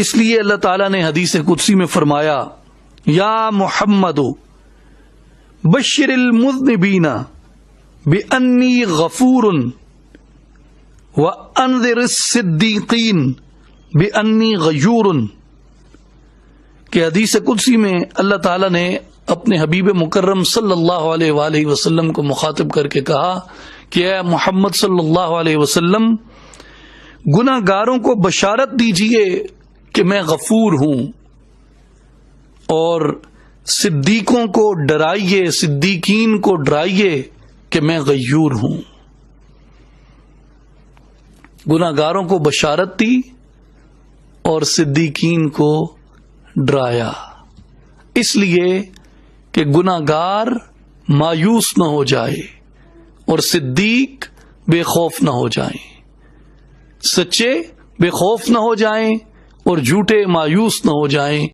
اس لیے اللہ تعالیٰ نے حدیث قدسی میں فرمایا یا محمد بشر المذنبین بانی غفور وانذر الصدیقین بانی غیور، کہ حدیث قدسی میں اللہ تعالیٰ نے اپنے حبیب مکرم صلی اللہ علیہ وآلہ وسلم کو مخاطب کر کے کہا کہ اے محمد صلی اللہ علیہ وسلم، گناہ گاروں کو بشارت دیجئے کہ میں غفور ہوں، اور صدیقوں کو ڈرائیے، صدیقین کو ڈرائیے کہ میں غیور ہوں۔ گناہ گاروں کو بشارت دی اور صدیقین کو ڈرایا، اس لیے کہ گناہ گار مایوس نہ ہو جائے اور صدیق بے خوف نہ ہو جائیں، سچے بے خوف نہ ہو جائیں اور جھوٹے مایوس نہ ہو جائیں۔